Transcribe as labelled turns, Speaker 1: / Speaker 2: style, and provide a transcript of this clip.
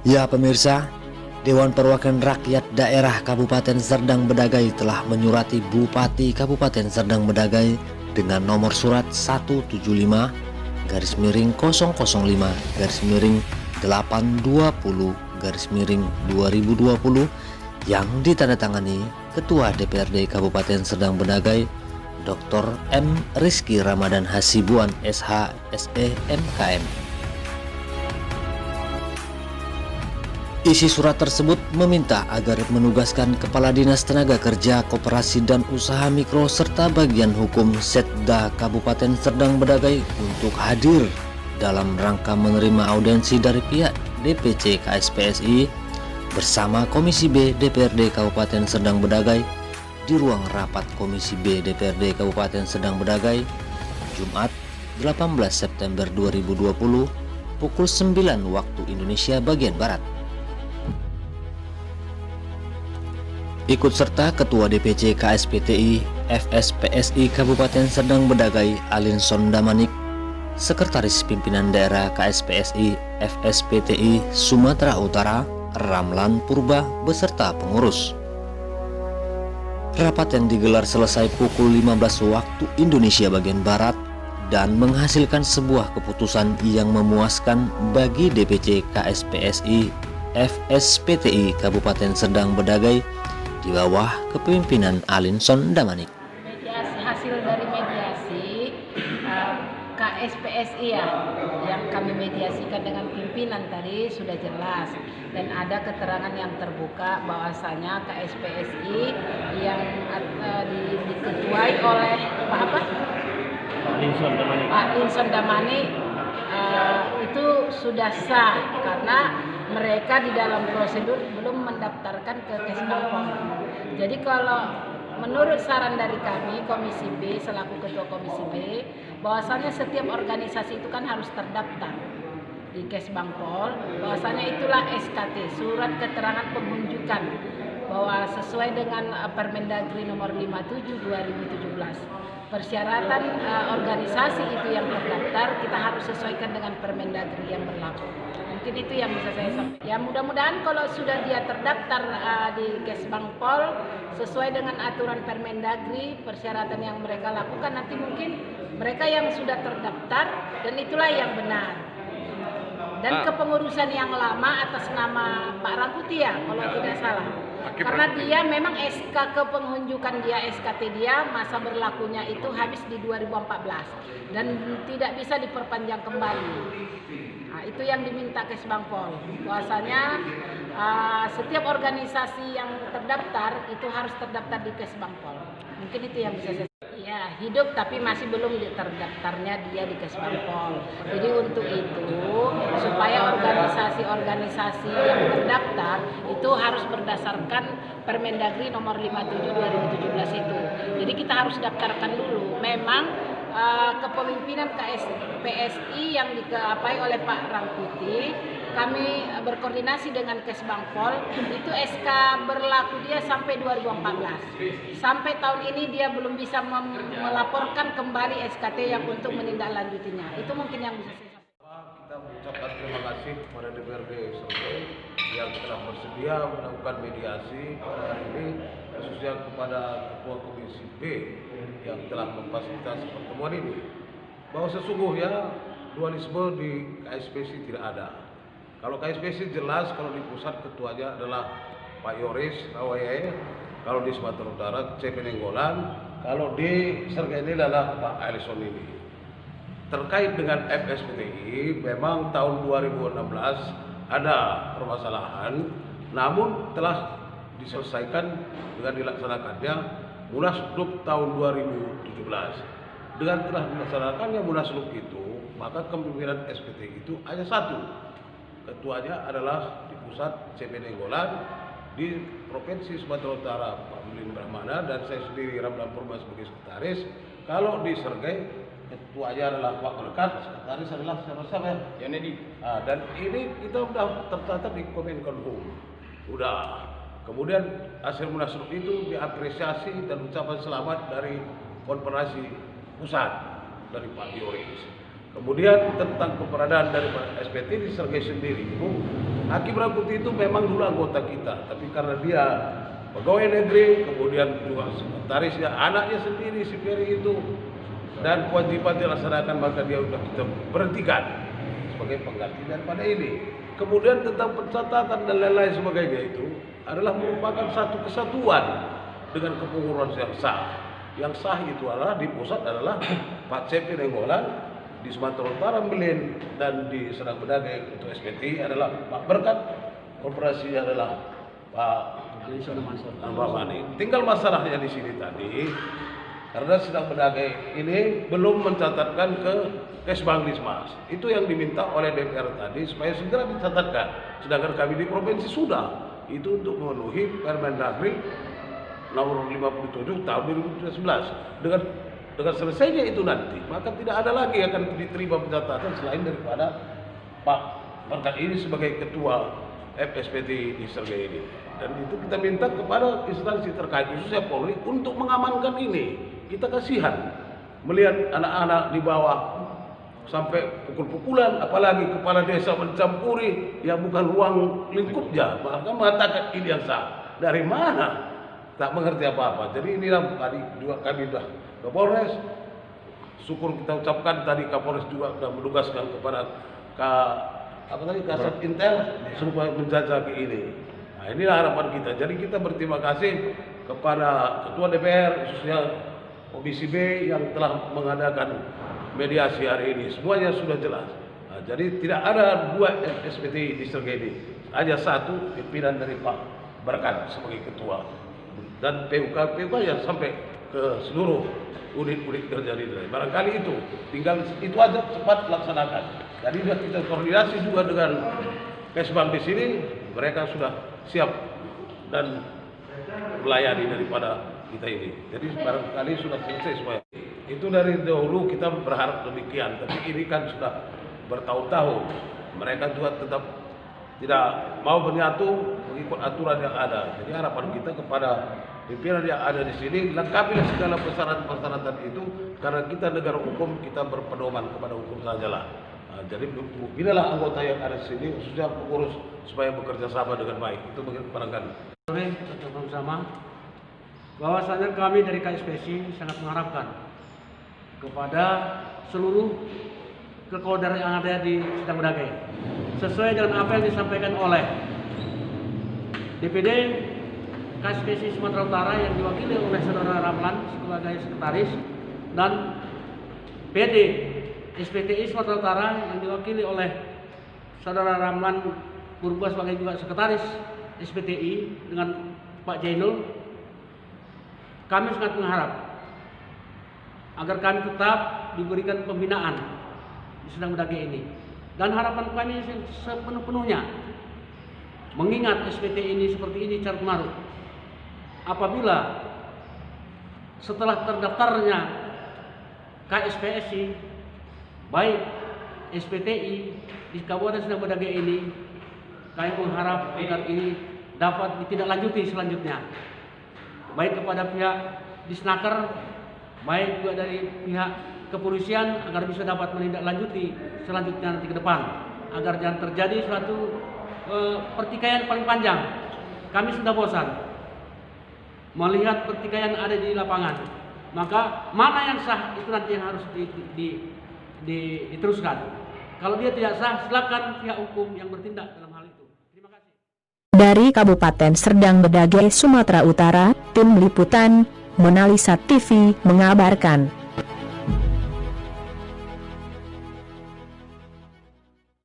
Speaker 1: Ya pemirsa, Dewan Perwakilan Rakyat Daerah Kabupaten Serdang Bedagai telah menyurati Bupati Kabupaten Serdang Bedagai dengan nomor surat 175-0-820-2020 yang ditandatangani Ketua DPRD Kabupaten Serdang Bedagai Dr. M. Rizky Ramadan Hasibuan SH SE MKM. Isi surat tersebut meminta agar menugaskan Kepala Dinas Tenaga Kerja, Koperasi dan Usaha Mikro serta bagian hukum Setda Kabupaten Serdang Bedagai untuk hadir dalam rangka menerima audiensi dari pihak DPC KSPSI bersama Komisi B DPRD Kabupaten Serdang Bedagai di ruang rapat Komisi B DPRD Kabupaten Serdang Bedagai Jumat 18 September 2020 pukul 9 waktu Indonesia bagian Barat. Ikut serta Ketua DPC KSPTI FSPSI Kabupaten Serdang Bedagai Alinson Damanik, Sekretaris Pimpinan Daerah KSPSI FSPTI Sumatera Utara Ramlan Purba beserta pengurus. Rapat yang digelar selesai pukul 15 waktu Indonesia bagian Barat dan menghasilkan sebuah keputusan yang memuaskan bagi DPC KSPSI FSPTI Kabupaten Serdang Bedagai di bawah kepemimpinan Alinson Damanik.
Speaker 2: Hasil dari mediasi KSPSI yang kami mediasikan dengan pimpinan tadi sudah jelas dan ada keterangan yang terbuka bahwasanya KSPSI yang diketuai oleh Pak Alinson Damanik itu sudah sah karena mereka di dalam prosedur belum mendaftarkan ke Kesbangpol. Jadi kalau menurut saran dari kami Komisi B selaku Ketua Komisi B, bahwasanya setiap organisasi itu kan harus terdaftar di Kesbangpol, bahwasanya itulah SKT, surat keterangan pengunjukan, bahwa sesuai dengan Permendagri nomor 57 2017. Persyaratan organisasi itu yang terdaftar kita harus sesuaikan dengan Permendagri yang berlaku. Mungkin itu yang bisa saya sampaikan. Ya mudah-mudahan kalau sudah dia terdaftar di Kesbangpol sesuai dengan aturan Permendagri, persyaratan yang mereka lakukan, nanti mungkin mereka yang sudah terdaftar dan itulah yang benar. Dan kepengurusan yang lama atas nama Pak Rangkuti kalau tidak salah. Karena dia memang SK kepenghunjukan dia, SKT dia masa berlakunya itu habis di 2014 dan tidak bisa diperpanjang kembali. Nah, itu yang diminta Kesbangpol. Bahwasanya setiap organisasi yang terdaftar itu harus terdaftar di Kesbangpol. Mungkin itu yang bisa saya. Ya, hidup tapi masih belum terdaftarnya dia di Kesbangpol. Jadi untuk itu supaya organisasi-organisasi yang terdaftar itu harus berdasarkan Permendagri nomor 57 2017 itu. Jadi kita harus daftarkan dulu. Memang kepemimpinan KSPSI yang diketuai oleh Pak Rangkuti, kami berkoordinasi dengan Kesbangpol, itu SK berlaku dia sampai 2014. Sampai tahun ini dia belum bisa melaporkan kembali SKT yang untuk menindaklanjutinya. Itu mungkin yang bisa saya sampaikan.
Speaker 3: Kita mengucapkan terima kasih kepada DPRD Serdang yang telah bersedia melakukan mediasi pada hari ini, khususnya kepada Ketua Komisi B yang telah memfasilitasi pertemuan ini, bahwa sesungguhnya dualisme di KSPSI tidak ada. Kalau KSPSI jelas, kalau di pusat ketuanya adalah Pak Yoris Rawaye, kalau di Sumatera Utara CP Nenggolan, kalau di Serdang ini adalah Pak Alinson ini. Terkait dengan FSPTI, memang tahun 2016 ada permasalahan, namun telah diselesaikan dengan dilaksanakannya Munaslup tahun 2017. Dengan telah dilaksanakannya Munaslup itu, maka kepemimpinan SPTI itu hanya satu. Ketuanya adalah di pusat CP Nenggolan, di Provinsi Sumatera Utara Pak Mulin Brahmana dan saya sendiri Ramlan Purba sebagai sekretaris. Kalau di Serdang ketuanya adalah Pak Melekat, sekretaris adalah siapa ya? Yanedi. Dan ini kita sudah tercatat di Kemenkumham. Udah. Kemudian hasil Munaslup itu diapresiasi dan ucapan selamat dari Konfederasi Pusat dari Pak Yoris. Kemudian tentang keberadaan dari SPT di Sergei sendiri, Hakim Rakuti itu memang dulu anggota kita, tapi karena dia pegawai negeri, kemudian juga sekretarisnya, anaknya sendiri si Ferry itu, dan kewajiban dilaksanakan, maka dia sudah kita berhentikan sebagai pengganti daripada ini. Kemudian tentang pencatatan dan lain-lain sebagainya itu adalah merupakan satu kesatuan dengan kepengurusan yang sah. Yang sah itu adalah di pusat adalah Pak Cepi Nenggolan, di Sumatera Utara Melin, dan di Serdang Bedagai untuk SPT adalah Pak Berkat, korporasi adalah Pak Mani. Tinggal masalahnya di sini tadi, karena Serdang Bedagai ini belum mencatatkan ke Kesbangdismas. Itu yang diminta oleh DPR tadi supaya segera dicatatkan. Sedangkan kami di provinsi sudah itu untuk memenuhi Permendagri nomor 57 tahun 2011. Dengan selesainya itu nanti, maka tidak ada lagi akan diterima pencatatan selain daripada Pak Berkat ini sebagai ketua FSPT di Sergei ini. Dan itu kita minta kepada instansi terkait, khususnya Polri, untuk mengamankan ini. Kita kasihan melihat anak-anak di bawah sampai pukul-pukulan, apalagi kepala desa mencampuri yang bukan ruang lingkupnya, bahkan mengatakan ini yang sah. Dari mana? Tak mengerti apa-apa. Jadi inilah tadi juga kami sudah Kapolres, syukur kita ucapkan tadi Kapolres juga sudah menugaskan kepada Kasat Intel supaya menjajaki ini. Nah, inilah harapan kita. Jadi kita berterima kasih kepada Ketua DPR, khususnya Komisi B yang telah mengadakan mediasi hari ini. Semuanya sudah jelas. Nah, jadi tidak ada 2 SPT di Sergei ini, hanya 1 pimpinan dari Pak Berkat sebagai ketua, dan PUK yang sampai ke seluruh unit-unit kerja di daerah. Barangkali itu, tinggal itu aja cepat laksanakan. Jadi kita koordinasi juga dengan Kesbang di sini, mereka sudah siap dan melayani daripada kita ini. Jadi barangkali sudah selesai semua. Itu dari dahulu kita berharap demikian, tapi ini kan sudah bertahun-tahun. Mereka juga tetap tidak mau menyatu mengikut aturan yang ada. Jadi harapan kita kepada pimpinan yang ada di sini, lengkapilah segala persyaratan-persyaratan itu, karena kita negara hukum, kita berpedoman kepada hukum sajalah. Nah, jadi inilah anggota yang ada di sini, khususnya pengurus, supaya bekerja sama dengan baik. Itu barangkali.
Speaker 4: Kita bersama bahwasanya kami dari KSPC sangat mengharapkan kepada seluruh kekodaran yang ada di Serdang Bedagai, sesuai dengan apa yang disampaikan oleh DPD KSPC Sumatera Utara yang diwakili oleh Saudara Ramlan sebagai sekretaris, dan PD SPTI Sumatera Utara yang diwakili oleh Saudara Ramlan Purba sebagai juga sekretaris SPTI dengan Pak Jainul. Kami sangat mengharap agar kami tetap diberikan pembinaan di Serdang Bedagai ini, dan harapan kami sepenuh-penuhnya mengingat SPT ini seperti ini cara pengaruh. Apabila setelah terdaftarnya KSPSI baik SPTI di Kabupaten Serdang Bedagai ini, kami mengharap agar ini dapat ditindaklanjuti selanjutnya, baik kepada pihak Disnaker, baik juga dari pihak kepolisian, agar bisa dapat menindaklanjuti selanjutnya nanti ke depan, agar jangan terjadi suatu pertikaian paling panjang. Kami sudah bosan melihat pertikaian ada di lapangan. Maka mana yang sah itu nanti yang harus diteruskan. Kalau dia tidak sah, silakan pihak hukum yang bertindak dalam hal itu. Terima kasih.
Speaker 5: Dari Kabupaten Serdang Bedagai, Sumatera Utara, Tim Liputan Monalisa TV mengabarkan.